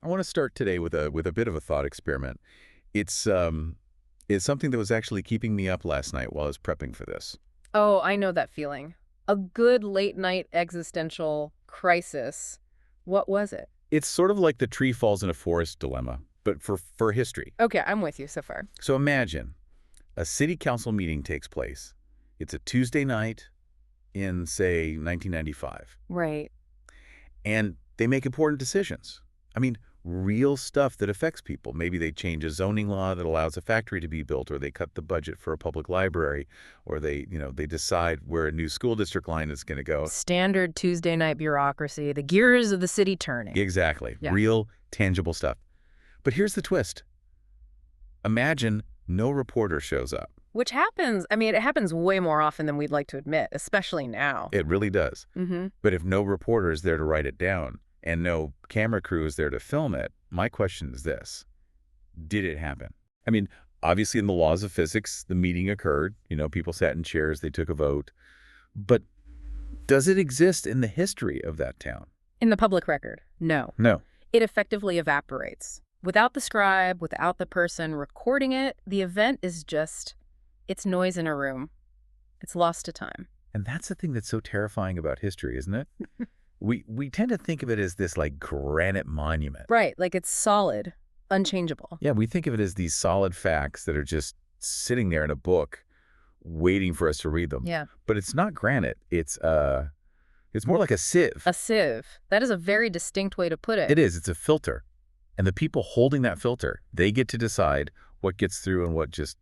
I want to start today with a bit of a thought experiment. It's something that was actually keeping me up last night while I was prepping for this. Oh, I know that feeling. A good late night existential crisis. What was it? It's sort of like the tree falls in a forest dilemma, but for history. Okay, I'm with you so far. So imagine a city council meeting takes place. It's a Tuesday night in, say, 1995, Right. and they make important decisions. I mean, real stuff that affects people. Maybe they change a zoning law that allows a factory to be built, or they cut the budget for a public library, or they decide where a new school district line is going to go. Standard Tuesday night bureaucracy, the gears of the city turning. Exactly. Yeah. Real, tangible stuff. But here's the twist. Imagine no reporter shows up. Which happens, it happens way more often than we'd like to admit, especially now. It really does. Mm-hmm. But if no reporter is there to write it down and no camera crew is there to film it, my question is this. Did it happen? I mean, obviously in the laws of physics, the meeting occurred. People sat in chairs, they took a vote. But does it exist in the history of that town? In the public record, no. No. It effectively evaporates. Without the scribe, without the person recording it, the event is just, it's noise in a room. It's lost to time. And that's the thing that's so terrifying about history, isn't it? We tend to think of it as this like granite monument. Right, like it's solid, unchangeable. Yeah, we think of it as these solid facts that are just sitting there in a book waiting for us to read them. Yeah. But it's not granite. It's more like a sieve. A sieve. That is a very distinct way to put it. It is. It's a filter. And the people holding that filter, they get to decide what gets through and what just,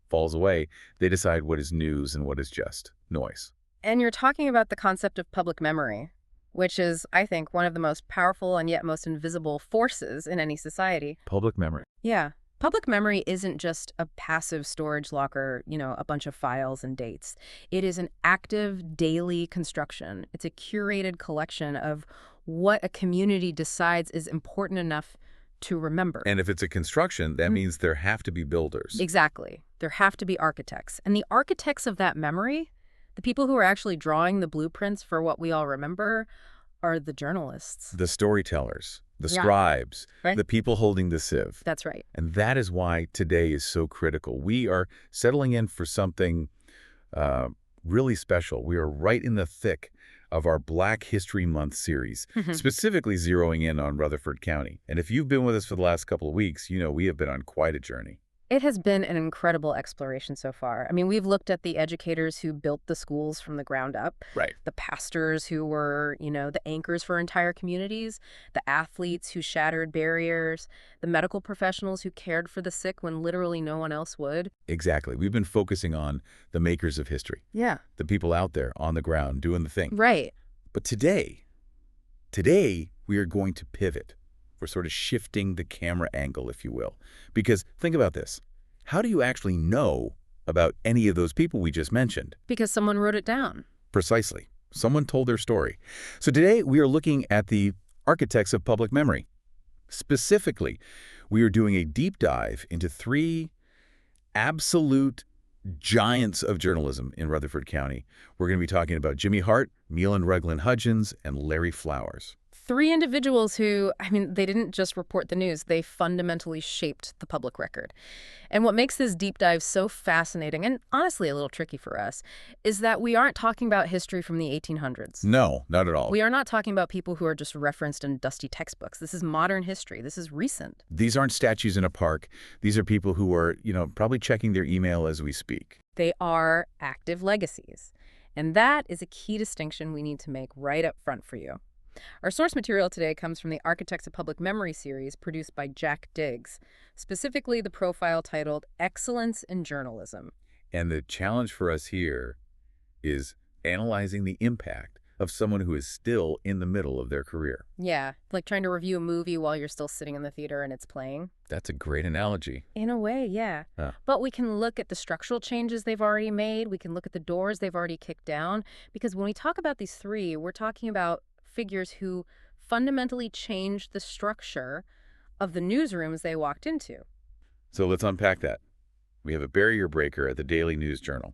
falls away. They decide what is news and what is just noise. And you're talking about the concept of public memory, which is, I think, one of the most powerful and yet most invisible forces in any society. Public memory. Yeah. Public memory isn't just a passive storage locker, a bunch of files and dates. It is an active daily construction. It's a curated collection of what a community decides is important enough to remember. And if it's a construction, that means there have to be builders. Exactly. There have to be architects. And the architects of that memory, the people who are actually drawing the blueprints for what we all remember, are the journalists. The storytellers, the Yeah. scribes, Right. the people holding the sieve. That's right. And that is why today is so critical. We are settling in for something really special. We are right in the thick of our Black History Month series, specifically zeroing in on Rutherford County. And if you've been with us for the last couple of weeks, we have been on quite a journey. It has been an incredible exploration so far. We've looked at the educators who built the schools from the ground up, Right. the pastors who were, the anchors for entire communities, the athletes who shattered barriers, the medical professionals who cared for the sick when literally no one else would. Exactly. We've been focusing on the makers of history, Yeah. the people out there on the ground doing the thing. Right. But today we are going to pivot. We're sort of shifting the camera angle, if you will. Because think about this. How do you actually know about any of those people we just mentioned? Because someone wrote it down. Precisely. Someone told their story. So today we are looking at the architects of public memory. Specifically, we are doing a deep dive into 3 absolute giants of journalism in Rutherford County. We're going to be talking about Jimmy Hart, Milan Rugland Hudgens, and Larry Flowers. 3 individuals who, they didn't just report the news, they fundamentally shaped the public record. And what makes this deep dive so fascinating, and honestly a little tricky for us, is that we aren't talking about history from the 1800s. No, not at all. We are not talking about people who are just referenced in dusty textbooks. This is modern history. This is recent. These aren't statues in a park. These are people who are, probably checking their email as we speak. They are active legacies. And that is a key distinction we need to make right up front for you. Our source material today comes from the Architects of Public Memory series produced by Jack Diggs, specifically the profile titled Excellence in Journalism. And the challenge for us here is analyzing the impact of someone who is still in the middle of their career. Yeah, like trying to review a movie while you're still sitting in the theater and it's playing. That's a great analogy. In a way, yeah. Huh. But we can look at the structural changes they've already made. We can look at the doors they've already kicked down. Because when we talk about these 3, we're talking about figures who fundamentally changed the structure of the newsrooms they walked into. So let's unpack that. We have a barrier breaker at the Daily News Journal,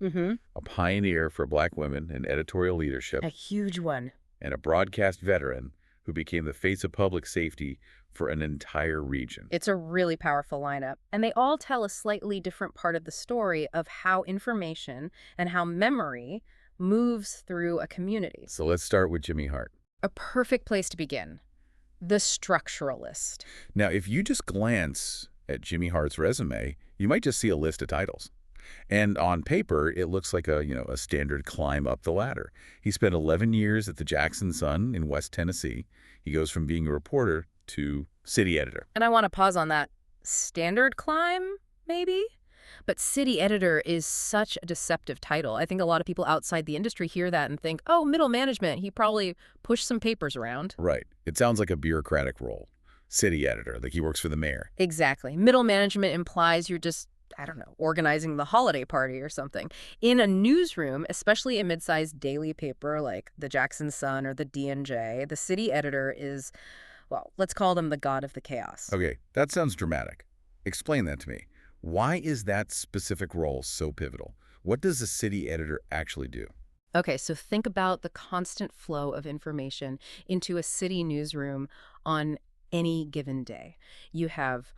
a pioneer for Black women in editorial leadership, A huge one. and a broadcast veteran who became the face of public safety for an entire region. It's a really powerful lineup, and they all tell a slightly different part of the story of how information and how memory moves through a community. So let's start with Jimmy Hart. A perfect place to begin. The structuralist. Now, if you just glance at Jimmy Hart's resume, you might just see a list of titles. And on paper, it looks like a standard climb up the ladder. He spent 11 years at the Jackson Sun in West Tennessee. He goes from being a reporter to city editor. And I want to pause on that. Standard climb, maybe? But city editor is such a deceptive title. I think a lot of people outside the industry hear that and think, oh, middle management, he probably pushed some papers around. Right. It sounds like a bureaucratic role. City editor, like he works for the mayor. Exactly. Middle management implies you're just, I don't know, organizing the holiday party or something. In a newsroom, especially a mid-sized daily paper like the Jackson Sun or the D&J, the city editor is, well, let's call them the god of the chaos. Okay, that sounds dramatic. Explain that to me. Why is that specific role so pivotal? What does a city editor actually do? Okay, so think about the constant flow of information into a city newsroom on any given day. You have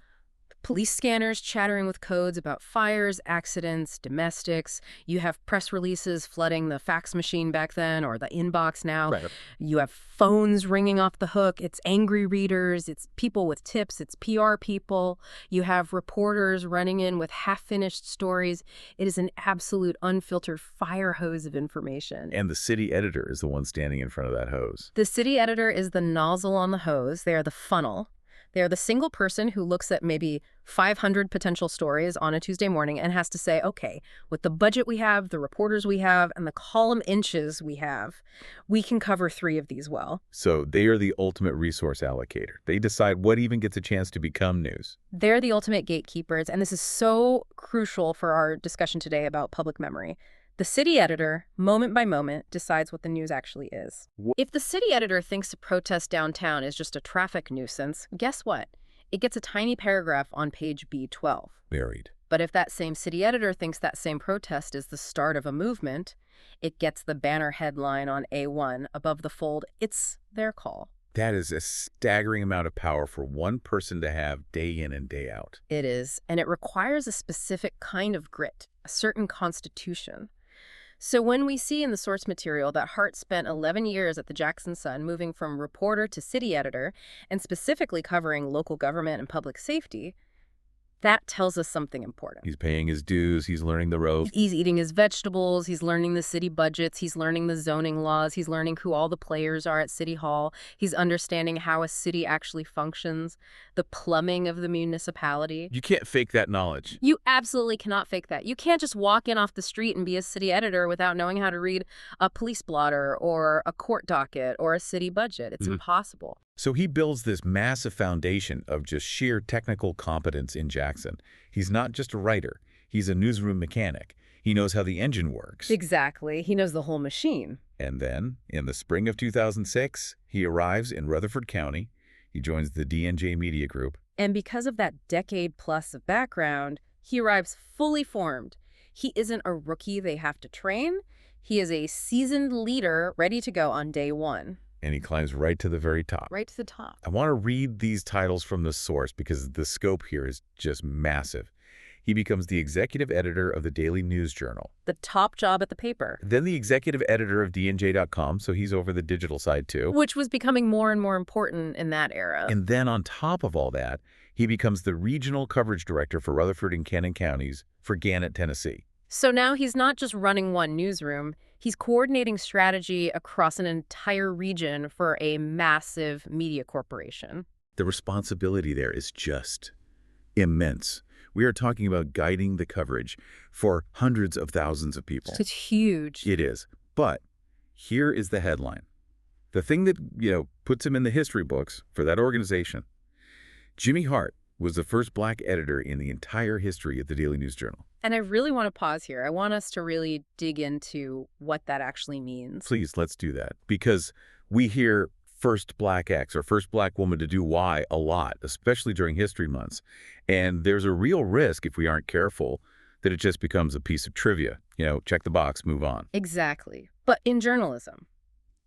police scanners chattering with codes about fires, accidents, domestics. You have press releases flooding the fax machine back then or the inbox now. Right. You have phones ringing off the hook. It's angry readers. It's people with tips. It's PR people. You have reporters running in with half-finished stories. It is an absolute unfiltered fire hose of information. And the city editor is the one standing in front of that hose. The city editor is the nozzle on the hose. They are the funnel. They are the single person who looks at maybe 500 potential stories on a Tuesday morning and has to say, okay, with the budget we have, the reporters we have, and the column inches we have, we can cover 3 of these well. So they are the ultimate resource allocator. They decide what even gets a chance to become news. They're the ultimate gatekeepers, and this is so crucial for our discussion today about public memory. The city editor, moment by moment, decides what the news actually is. If the city editor thinks a protest downtown is just a traffic nuisance, guess what? It gets a tiny paragraph on page B12. Buried. But if that same city editor thinks that same protest is the start of a movement, it gets the banner headline on A1 above the fold, "It's their call." That is a staggering amount of power for one person to have day in and day out. It is, and it requires a specific kind of grit, a certain constitution. So when we see in the source material that Hart spent 11 years at the Jackson Sun, moving from reporter to city editor, and specifically covering local government and public safety, that tells us something important. He's paying his dues. He's learning the ropes. He's eating his vegetables. He's learning the city budgets. He's learning the zoning laws. He's learning who all the players are at City Hall. He's understanding how a city actually functions, the plumbing of the municipality. You can't fake that knowledge. You absolutely cannot fake that. You can't just walk in off the street and be a city editor without knowing how to read a police blotter or a court docket or a city budget. It's impossible. So he builds this massive foundation of just sheer technical competence in Jackson. He's not just a writer. He's a newsroom mechanic. He knows how the engine works. Exactly. He knows the whole machine. And then, in the spring of 2006, he arrives in Rutherford County. He joins the D&J Media Group. And because of that decade plus of background, he arrives fully formed. He isn't a rookie they have to train. He is a seasoned leader ready to go on day one. And he climbs right to the very top. Right to the top. I want to read these titles from the source because the scope here is just massive. He becomes the executive editor of the Daily News Journal. The top job at the paper. Then the executive editor of DNJ.com, so he's over the digital side too. Which was becoming more and more important in that era. And then on top of all that, he becomes the regional coverage director for Rutherford and Cannon counties for Gannett, Tennessee. So now he's not just running one newsroom, he's coordinating strategy across an entire region for a massive media corporation. The responsibility there is just immense. We are talking about guiding the coverage for hundreds of thousands of people. It's huge. It is. But here is the headline. The thing that, puts him in the history books for that organization. Jimmy Hart was the first black editor in the entire history of the Daily News Journal. And I really want to pause here. I want us to really dig into what that actually means. Please, let's do that. Because we hear first black X or first black woman to do Y a lot, especially during history months. And there's a real risk, if we aren't careful, that it just becomes a piece of trivia. Check the box, move on. Exactly. But in journalism,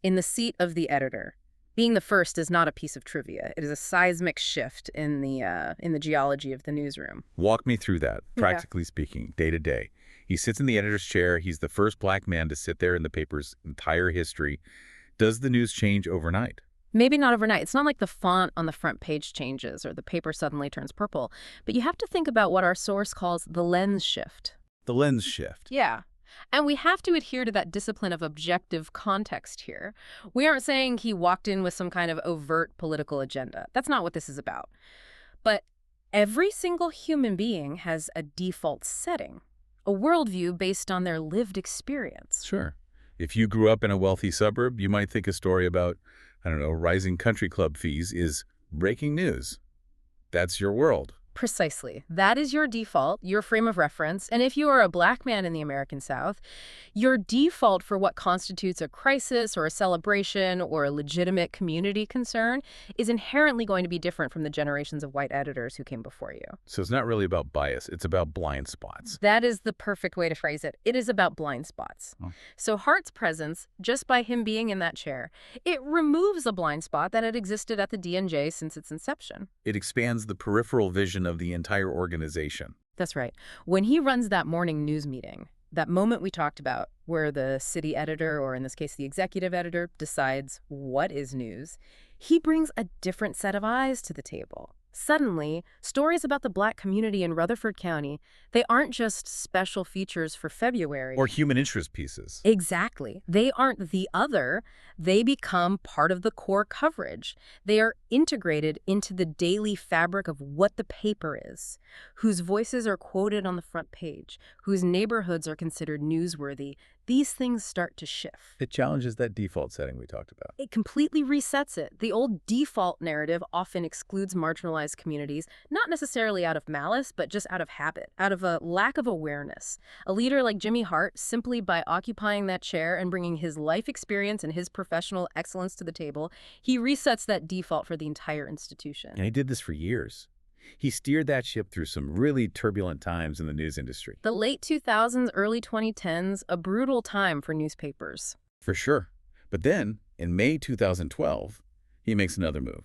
in the seat of the editor, Being the first is not a piece of trivia. It is a seismic shift in the geology of the newsroom. Walk me through that, Yeah. practically speaking, day to day. He sits in the editor's chair. He's the first black man to sit there in the paper's entire history. Does the news change overnight? Maybe not overnight. It's not like the font on the front page changes or the paper suddenly turns purple. But you have to think about what our source calls the lens shift. The lens shift. Yeah. And we have to adhere to that discipline of objective context here. We aren't saying he walked in with some kind of overt political agenda. That's not what this is about. But every single human being has a default setting, a worldview based on their lived experience. Sure. If you grew up in a wealthy suburb, you might think a story about, I don't know, rising country club fees is breaking news. That's your world. Precisely. That is your default, your frame of reference. And if you are a black man in the American South, your default for what constitutes a crisis or a celebration or a legitimate community concern is inherently going to be different from the generations of white editors who came before you. So it's not really about bias. It's about blind spots. That is the perfect way to phrase it. It is about blind spots. Oh. So Hart's presence, just by him being in that chair, it removes a blind spot that had existed at the DNJ since its inception. It expands the peripheral vision of the entire organization. That's right. When he runs that morning news meeting, that moment we talked about where the city editor, or in this case the executive editor, decides what is news, he brings a different set of eyes to the table. Suddenly, stories about the black community in Rutherford County, they aren't just special features for February. Or human interest pieces. Exactly. They aren't the other. They become part of the core coverage. They are integrated into the daily fabric of what the paper is, whose voices are quoted on the front page, whose neighborhoods are considered newsworthy. These things start to shift. It challenges that default setting we talked about. It completely resets it. The old default narrative often excludes marginalized communities, not necessarily out of malice, but just out of habit, out of a lack of awareness. A leader like Jimmy Hart, simply by occupying that chair and bringing his life experience and his professional excellence to the table, he resets that default for the entire institution. And he did this for years. He steered that ship through some really turbulent times in the news industry. The late 2000s, early 2010s, a brutal time for newspapers. For sure. But then, in May 2012, he makes another move.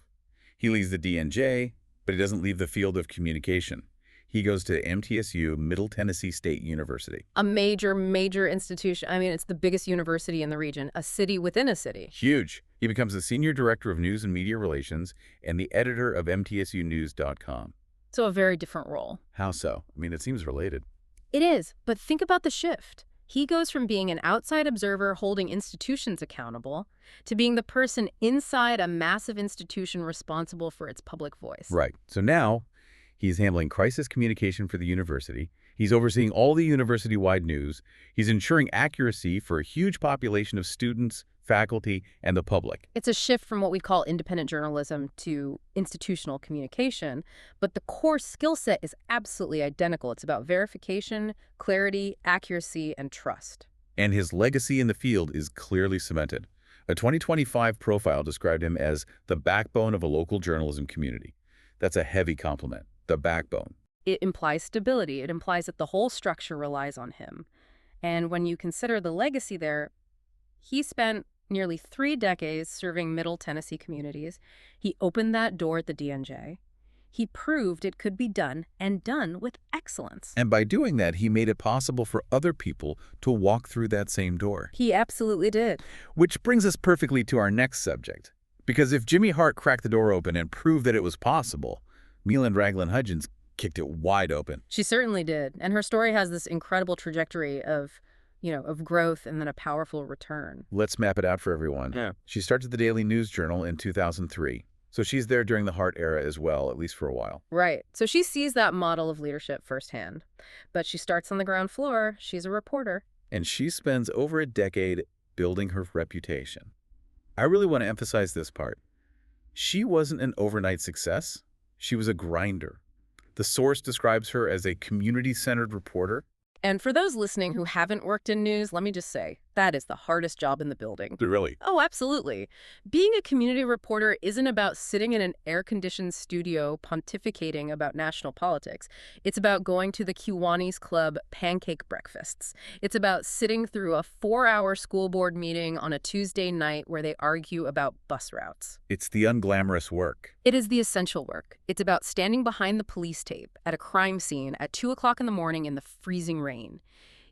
He leaves the DNJ, but he doesn't leave the field of communication. He goes to MTSU, Middle Tennessee State University. A major, major institution. I mean, it's the biggest university in the region, a city within a city. Huge. He becomes the senior director of news and media relations and the editor of MTSUnews.com. So a very different role. How so? I mean, it seems related. It is, but think about the shift. He goes from being an outside observer holding institutions accountable to being the person inside a massive institution responsible for its public voice. Right. So now he's handling crisis communication for the university. He's overseeing all the university-wide news. He's ensuring accuracy for a huge population of students, faculty, and the public. It's a shift from what we call independent journalism to institutional communication, but the core skill set is absolutely identical. It's about verification, clarity, accuracy, and trust. And his legacy in the field is clearly cemented. A 2025 profile described him as the backbone of a local journalism community. That's a heavy compliment. The backbone. It implies stability. It implies that the whole structure relies on him. And when you consider the legacy there, he spent nearly 3 decades serving Middle Tennessee communities. He opened that door at the DNJ. He proved it could be done, and done with excellence. And by doing that, he made it possible for other people to walk through that same door. He absolutely did. Which brings us perfectly to our next subject. Because if Jimmy Hart cracked the door open and proved that it was possible, Meland Ragland Hudgens kicked it wide open. She certainly did. And her story has this incredible trajectory of growth and then a powerful return. Let's map it out for everyone. Yeah. She starts at the Daily News Journal in 2003. So she's there during the Hart era as well, at least for a while. Right. So she sees that model of leadership firsthand. But she starts on the ground floor. She's a reporter. And she spends over a decade building her reputation. I really want to emphasize this part. She wasn't an overnight success. She was a grinder. The source describes her as a community-centered reporter. And for those listening who haven't worked in news, let me just say, That is the hardest job in the building. Really? Oh, absolutely. Being a community reporter isn't about sitting in an air-conditioned studio pontificating about national politics. It's about going to the Kiwanis Club pancake breakfasts. It's about sitting through a 4-hour school board meeting on a Tuesday night where they argue about bus routes. It's the unglamorous work. It is the essential work. It's about standing behind the police tape at a crime scene at 2 o'clock in the morning in the freezing rain.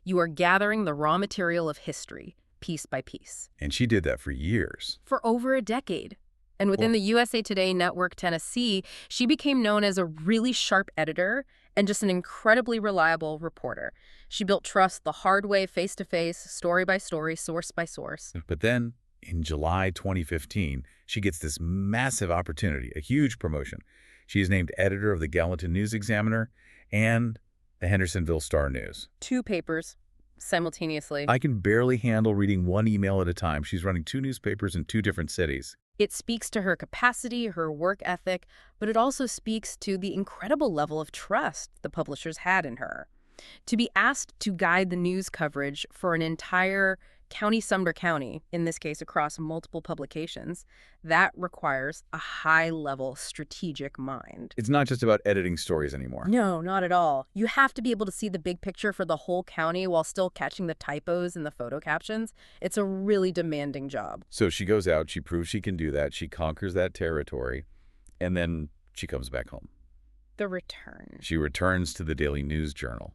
You are gathering the raw material of history, piece by piece. And she did that for years. For over a decade. And within the USA Today network Tennessee, she became known as a really sharp editor and just an incredibly reliable reporter. She built trust the hard way, face-to-face, story by story, source by source. But then, in July 2015, she gets this massive opportunity, a huge promotion. She is named editor of the Gallatin News-Examiner and the Hendersonville Star-News. 2 papers simultaneously. I can barely handle reading one email at a time. She's running 2 newspapers in 2 different cities. It speaks to her capacity, her work ethic, but it also speaks to the incredible level of trust the publishers had in her. To be asked to guide the news coverage for an entire county, Sumner County, in this case across multiple publications, that requires a high-level strategic mind. It's not just about editing stories anymore. No, not at all. You have to be able to see the big picture for the whole county while still catching the typos in the photo captions. It's a really demanding job. So she goes out, she proves she can do that, she conquers that territory, and then she comes back home. The return. She returns to the Daily News Journal.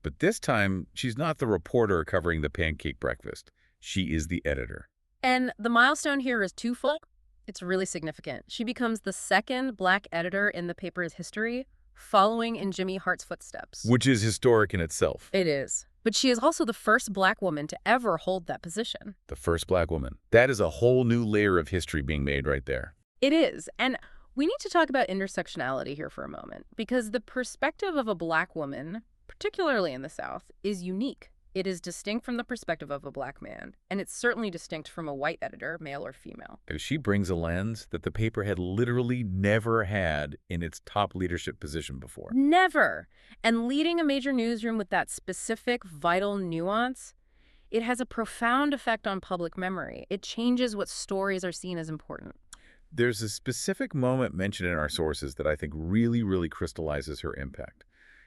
But this time, she's not the reporter covering the pancake breakfast. She is the editor. And the milestone here is twofold. It's really significant. She becomes the second Black editor in the paper's history, following in Jimmy Hart's footsteps. Which is historic in itself. It is. But she is also the first Black woman to ever hold that position. The first Black woman. That is a whole new layer of history being made right there. It is. And we need to talk about intersectionality here for a moment, because the perspective of a Black woman, particularly in the South, is unique. It is distinct from the perspective of a Black man, and it's certainly distinct from a white editor, male or female. She brings a lens that the paper had literally never had in its top leadership position before. Never! And leading a major newsroom with that specific, vital nuance, it has a profound effect on public memory. It changes what stories are seen as important. There's a specific moment mentioned in our sources that I think really crystallizes her impact.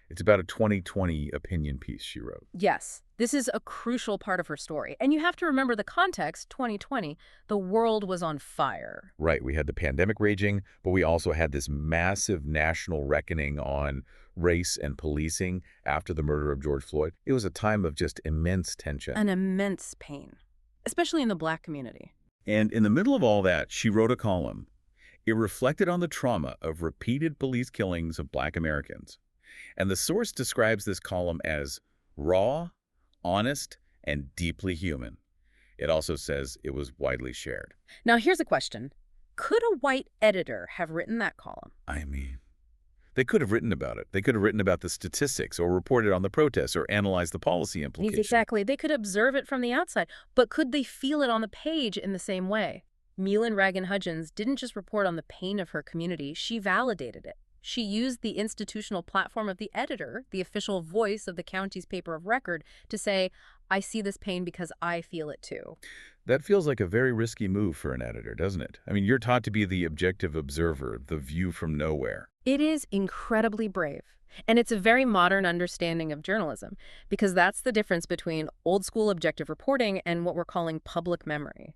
It's about a 2020 opinion piece she wrote. Yes, this is a crucial part of her story. And you have to remember the context, 2020, the world was on fire. Right, we had the pandemic raging, but we also had this massive national reckoning on race and policing after the murder of George Floyd. It was a time of just immense tension. An immense pain, especially in the Black community. And in the middle of all that, she wrote a column. It reflected on the trauma of repeated police killings of Black Americans. And the source describes this column as raw, honest, and deeply human. It also says it was widely shared. Now, here's a question. Could a white editor have written that column? I mean, they could have written about it. They could have written about the statistics or reported on the protests or analyzed the policy implications. Exactly. They could observe it from the outside, but could they feel it on the page in the same way? Meelan Ragan Hudgens didn't just report on the pain of her community, she validated it. She used the institutional platform of the editor, the official voice of the county's paper of record, to say, I see this pain because I feel it too. That feels like a very risky move for an editor, doesn't it? I mean, you're taught to be the objective observer, the view from nowhere. It is incredibly brave. And it's a very modern understanding of journalism, because that's the difference between old school objective reporting and what we're calling public memory.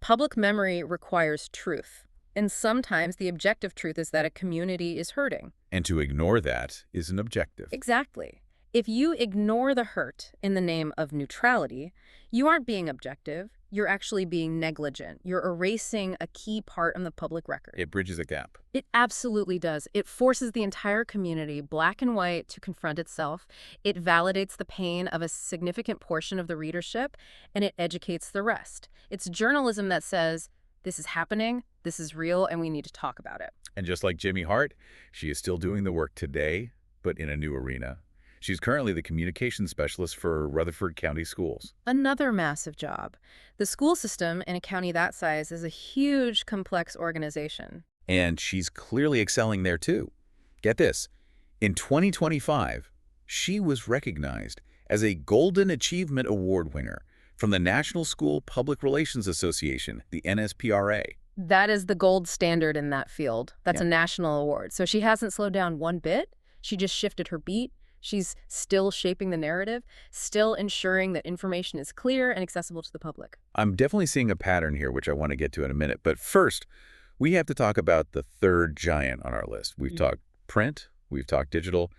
Public memory requires truth. And sometimes the objective truth is that a community is hurting. And to ignore that is an objective. Exactly. If you ignore the hurt in the name of neutrality, you aren't being objective. You're actually being negligent. You're erasing a key part in the public record. It bridges a gap. It absolutely does. It forces the entire community, Black and white, to confront itself. It validates the pain of a significant portion of the readership, and it educates the rest. It's journalism that says, this is happening, this is real, and we need to talk about it. And just like Jimmy Hart, she is still doing the work today, but in a new arena. She's currently the communications specialist for Rutherford County Schools. Another massive job. The school system in a county that size is a huge, complex organization. And she's clearly excelling there too. Get this, in 2025, she was recognized as a Golden Achievement Award winner from the National School Public Relations Association, the NSPRA. That is the gold standard in that field. That's Yeah. a national award. So she hasn't slowed down one bit. She just shifted her beat. She's still shaping the narrative, still ensuring that information is clear and accessible to the public. I'm definitely seeing a pattern here, which I want to get to in a minute. But first, we have to talk about the third giant on our list. We've talked print, we've talked digital.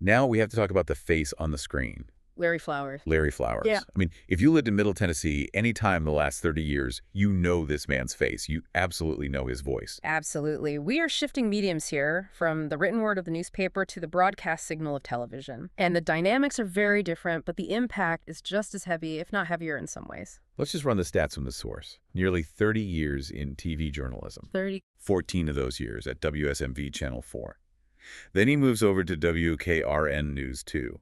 Now we have to talk about the face on the screen. Larry Flowers. Larry Flowers. Yeah. I mean, if you lived in Middle Tennessee any time in the last 30 years, you know this man's face. You absolutely know his voice. Absolutely. We are shifting mediums here from the written word of the newspaper to the broadcast signal of television. And the dynamics are very different, but the impact is just as heavy, if not heavier in some ways. Let's just run the stats from the source. Nearly 30 years in TV journalism. 30. 14 of those years at WSMV Channel 4. Then he moves over to WKRN News 2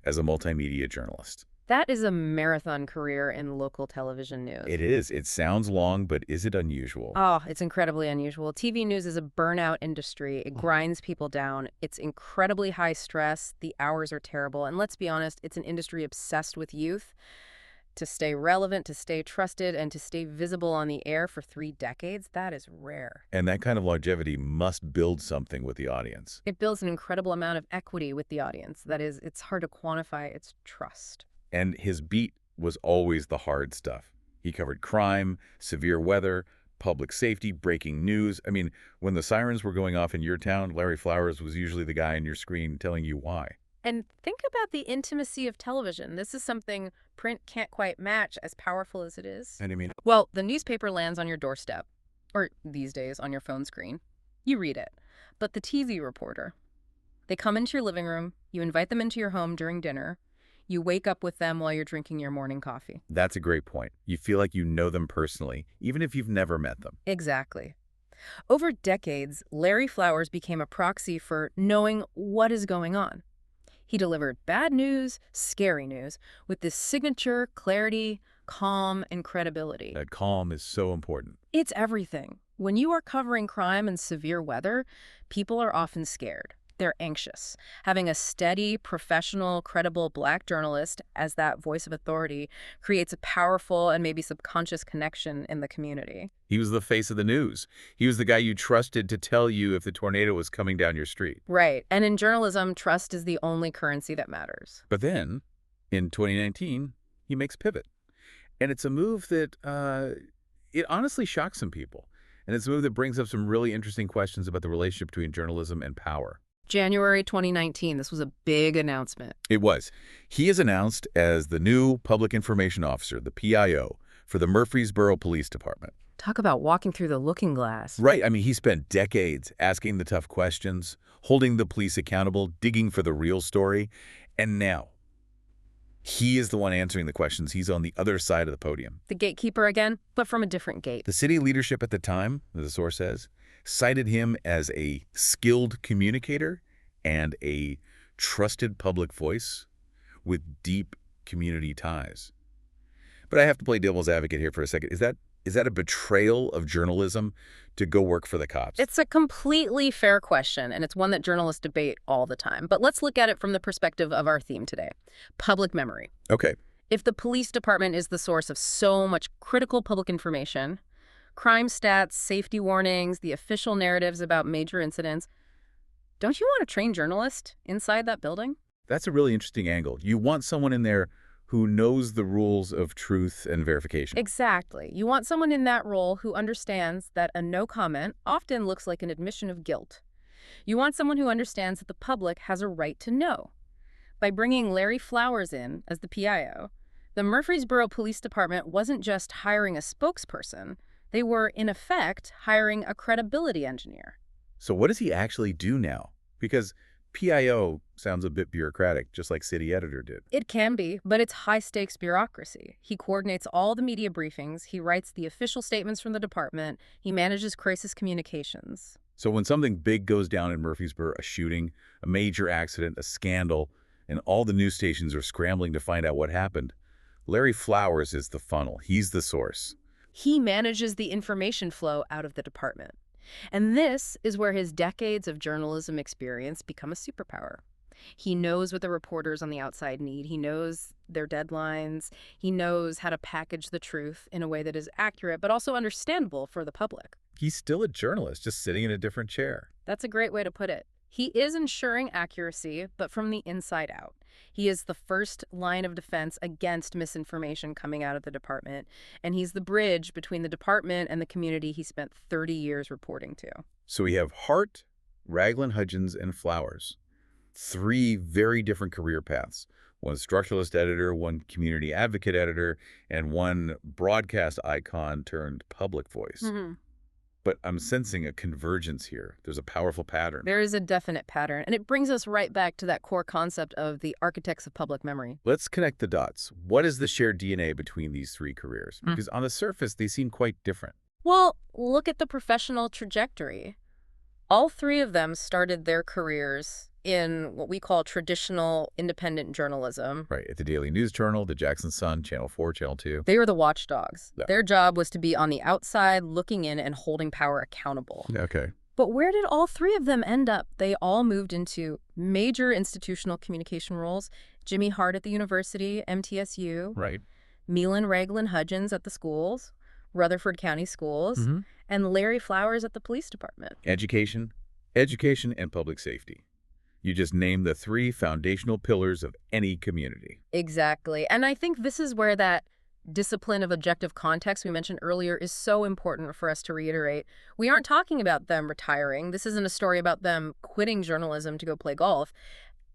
as a multimedia journalist. That is a marathon career in local television news. It is. It sounds long, but is it unusual? Oh, it's incredibly unusual. TV news is a burnout industry. It grinds people down. It's incredibly high stress. The hours are terrible. And let's be honest, it's an industry obsessed with youth. To stay relevant, to stay trusted, and to stay visible on the air for 3 decades, that is rare. And that kind of longevity must build something with the audience. It builds an incredible amount of equity with the audience. That is, it's hard to quantify its trust. And his beat was always the hard stuff. He covered crime, severe weather, public safety, breaking news. I mean, when the sirens were going off in your town, Larry Flowers was usually the guy on your screen telling you why. And think about the intimacy of television. This is something print can't quite match, as powerful as it is. And I mean, Well, the newspaper lands on your doorstep, or these days on your phone screen. You read it. But the TV reporter, they come into your living room, you invite them into your home during dinner, you wake up with them while you're drinking your morning coffee. that's a great point. You feel like you know them personally, even if you've never met them. Exactly. Over decades, Larry Flowers became a proxy for knowing what is going on. He delivered bad news, scary news, with this signature clarity, calm, and credibility. That calm is so important. It's everything. When you are covering crime and severe weather, people are often scared. They're anxious. Having a steady, professional, credible Black journalist as that voice of authority creates a powerful and maybe subconscious connection in the community. He was the face of the news. He was the guy you trusted to tell you if the tornado was coming down your street. Right. And in journalism, trust is the only currency that matters. But then, in 2019, he makes a pivot. And it's a move that, it honestly shocks some people. And it's a move that brings up some really interesting questions about the relationship between journalism and power. January 2019, this was a big announcement. It was. He is announced as the new Public Information Officer, the PIO, for the Murfreesboro Police Department. Talk about walking through the looking glass. Right. I mean, he spent decades asking the tough questions, holding the police accountable, digging for the real story. And now, he is the one answering the questions. He's on the other side of the podium. The gatekeeper again, but from a different gate. The city leadership at the time, the source says, cited him as a skilled communicator and a trusted public voice with deep community ties. But I have to play devil's advocate here for a second. Is that a betrayal of journalism to go work for the cops? It's a completely fair question, and it's one that journalists debate all the time. But let's look at it from the perspective of our theme today, public memory. Okay. If the police department is the source of so much critical public information, crime stats, safety warnings, the official narratives about major incidents, don't you want a trained journalist inside that building? That's a really interesting angle. You want someone in there who knows the rules of truth and verification. Exactly. You want someone in that role who understands that a no comment often looks like an admission of guilt. You want someone who understands that the public has a right to know. By bringing Larry Flowers in as the PIO, the Murfreesboro Police Department wasn't just hiring a spokesperson. They were, in effect, hiring a credibility engineer. So what does he actually do now? Because PIO sounds a bit bureaucratic, just like city editor did. It can be, but it's high-stakes bureaucracy. He coordinates all the media briefings, he writes the official statements from the department, he manages crisis communications. So when something big goes down in Murfreesboro, a shooting, a major accident, a scandal, and all the news stations are scrambling to find out what happened, Larry Flowers is the funnel. He's the source. He manages the information flow out of the department. And this is where his decades of journalism experience become a superpower. He knows what the reporters on the outside need. He knows their deadlines. He knows how to package the truth in a way that is accurate, but also understandable for the public. He's still a journalist, just sitting in a different chair. That's a great way to put it. He is ensuring accuracy, but from the inside out. He is the first line of defense against misinformation coming out of the department, and he's the bridge between the department and the community he spent 30 years reporting to. So we have Hart, Raglan, Hudgens, and Flowers. 3 very different career paths. One structuralist editor, one community advocate editor, and one broadcast icon turned public voice. But I'm sensing a convergence here. There's a powerful pattern. There is a definite pattern, and it brings us right back to that core concept of the architects of public memory. Let's connect the dots. What is the shared DNA between these 3 careers? Because on the surface, they seem quite different. Well, look at the professional trajectory. All 3 of them started their careers in what we call traditional independent journalism. Right, at the Daily News Journal, the Jackson Sun, Channel 4, Channel 2. They were the watchdogs. Yeah. Their job was to be on the outside, looking in and holding power accountable. Okay. But where did all 3 of them end up? They all moved into major institutional communication roles. Jimmy Hart at the university, MTSU. Right. Milan Raglan Hudgens at the schools, Rutherford County Schools, and Larry Flowers at the police department. Education, and public safety. You just named the 3 foundational pillars of any community. Exactly. And I think this is where that discipline of objective context we mentioned earlier is so important for us to reiterate. We aren't talking about them retiring. This isn't a story about them quitting journalism to go play golf.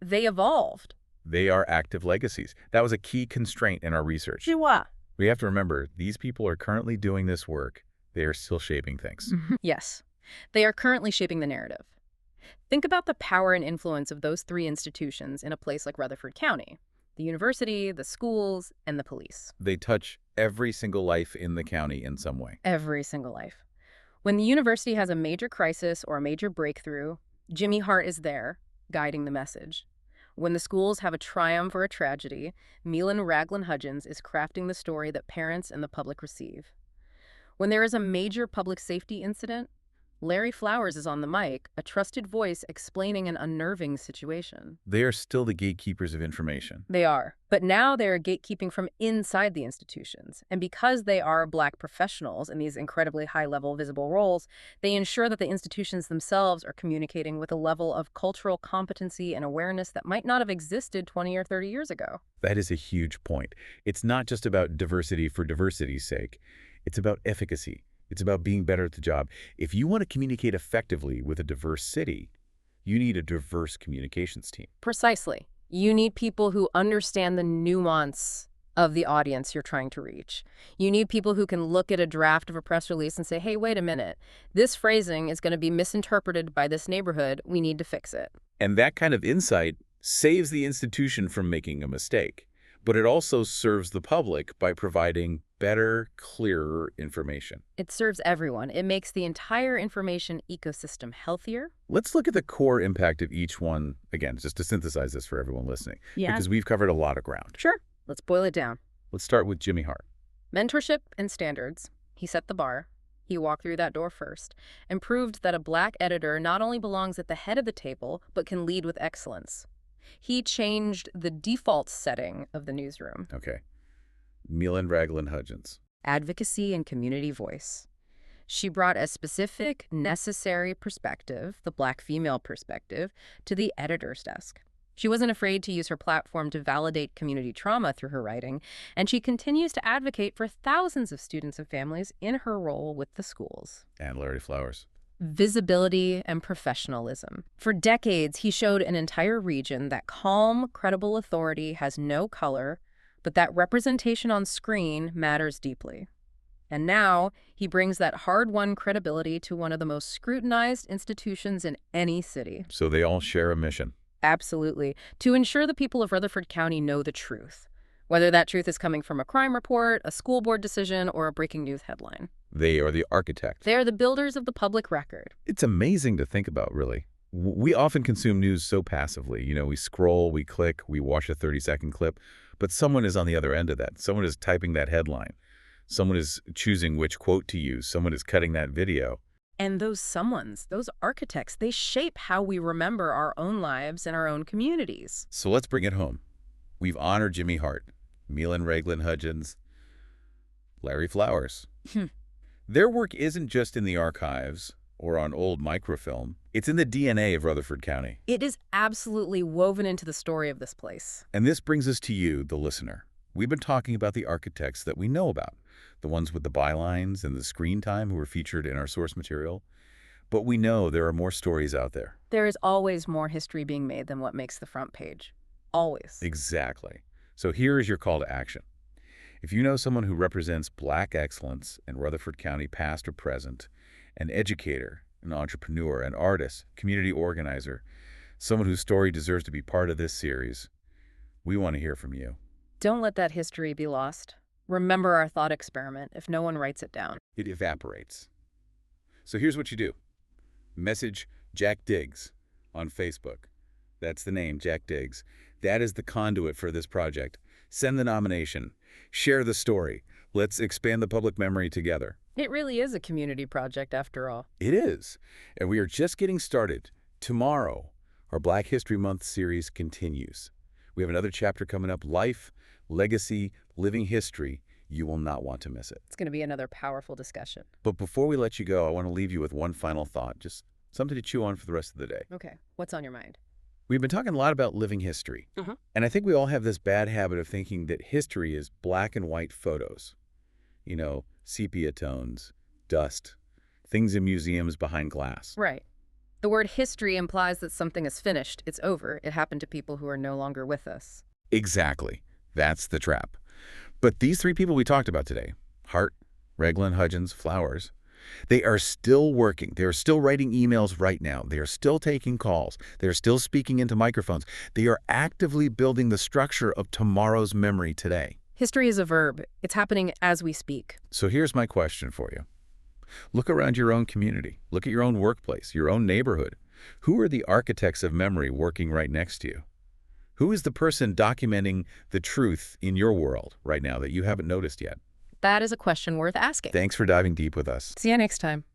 They evolved. They are active legacies. That was a key constraint in our research. We have to remember, these people are currently doing this work. They are still shaping things. Yes. They are currently shaping the narrative. Think about the power and influence of those 3 institutions in a place like Rutherford County: the university, the schools, and the police. They touch every single life in the county in some way. Every single life. When the university has a major crisis or a major breakthrough, Jimmy Hart is there, guiding the message. When the schools have a triumph or a tragedy, Milan Raglan Hudgens is crafting the story that parents and the public receive. When there is a major public safety incident, Larry Flowers is on the mic, a trusted voice explaining an unnerving situation. They are still the gatekeepers of information. They are. But now they are gatekeeping from inside the institutions. And because they are Black professionals in these incredibly high-level visible roles, they ensure that the institutions themselves are communicating with a level of cultural competency and awareness that might not have existed 20 or 30 years ago. That is a huge point. It's not just about diversity for diversity's sake. It's about efficacy. It's about being better at the job. If you want to communicate effectively with a diverse city, you need a diverse communications team. Precisely. You need people who understand the nuance of the audience you're trying to reach. You need people who can look at a draft of a press release and say, hey, wait a minute, this phrasing is going to be misinterpreted by this neighborhood. We need to fix it. And that kind of insight saves the institution from making a mistake. But it also serves the public by providing better, clearer information. It serves everyone. It makes the entire information ecosystem healthier. Let's look at the core impact of each one, again, just to synthesize this for everyone listening. Yeah. Because we've covered a lot of ground. Sure. Let's boil it down. Let's start with Jimmy Hart. Mentorship and standards. He set the bar. He walked through that door first and proved that a Black editor not only belongs at the head of the table, but can lead with excellence. He changed the default setting of the newsroom. Okay. Milan Raglan Hudgens. Advocacy and community voice. She brought a specific, necessary perspective, the Black female perspective, to the editor's desk. She wasn't afraid to use her platform to validate community trauma through her writing, and she continues to advocate for thousands of students and families in her role with the schools. And Larry Flowers. Visibility and professionalism. For decades, he showed an entire region that calm, credible authority has no color, but that representation on screen matters deeply. And now, he brings that hard-won credibility to one of the most scrutinized institutions in any city. So they all share a mission. Absolutely. To ensure the people of Rutherford County know the truth, whether that truth is coming from a crime report, a school board decision, or a breaking news headline. They are the architects. They are the builders of the public record. It's amazing to think about, really. We often consume news so passively. You know, we scroll, we click, we watch a 30-second clip, but someone is on the other end of that. Someone is typing that headline. Someone is choosing which quote to use. Someone is cutting that video. And those someones, those architects, they shape how we remember our own lives and our own communities. So let's bring it home. We've honored Jimmy Hart, Milan Raglan Hudgens, Larry Flowers. Their work isn't just in the archives or on old microfilm. It's in the DNA of Rutherford County. It is absolutely woven into the story of this place. And this brings us to you, the listener. We've been talking about the architects that we know about, the ones with the bylines and the screen time who were featured in our source material. But we know there are more stories out there. There is always more history being made than what makes the front page. Always. Exactly. So here is your call to action. If you know someone who represents Black excellence in Rutherford County, past or present, an educator, an entrepreneur, an artist, community organizer, someone whose story deserves to be part of this series, we want to hear from you. Don't let that history be lost. Remember our thought experiment if no one writes it down. It evaporates. So here's what you do. Message Jack Diggs on Facebook. That's the name, Jack Diggs. That is the conduit for this project. Send the nomination. Share the story. Let's expand the public memory together. It really is a community project after all. It is. And we are just getting started. Tomorrow, our Black History Month series continues. We have another chapter coming up, Life, Legacy, Living History. You will not want to miss it. It's going to be another powerful discussion. But before we let you go, I want to leave you with one final thought, just something to chew on for the rest of the day. Okay, what's on your mind? We've been talking a lot about living history. And I think we all have this bad habit of thinking that history is black and white photos. You know, sepia tones, dust, things in museums behind glass. Right. The word history implies that something is finished, it's over, it happened to people who are no longer with us. Exactly. That's the trap. But these three people we talked about today, Hart, Raglan, Hudgens, Flowers, they are still working. They are still writing emails right now. They are still taking calls. They are still speaking into microphones. They are actively building the structure of tomorrow's memory today. History is a verb. It's happening as we speak. So here's my question for you. Look around your own community. Look at your own workplace, your own neighborhood. Who are the architects of memory working right next to you? Who is the person documenting the truth in your world right now that you haven't noticed yet? That is a question worth asking. Thanks for diving deep with us. See you next time.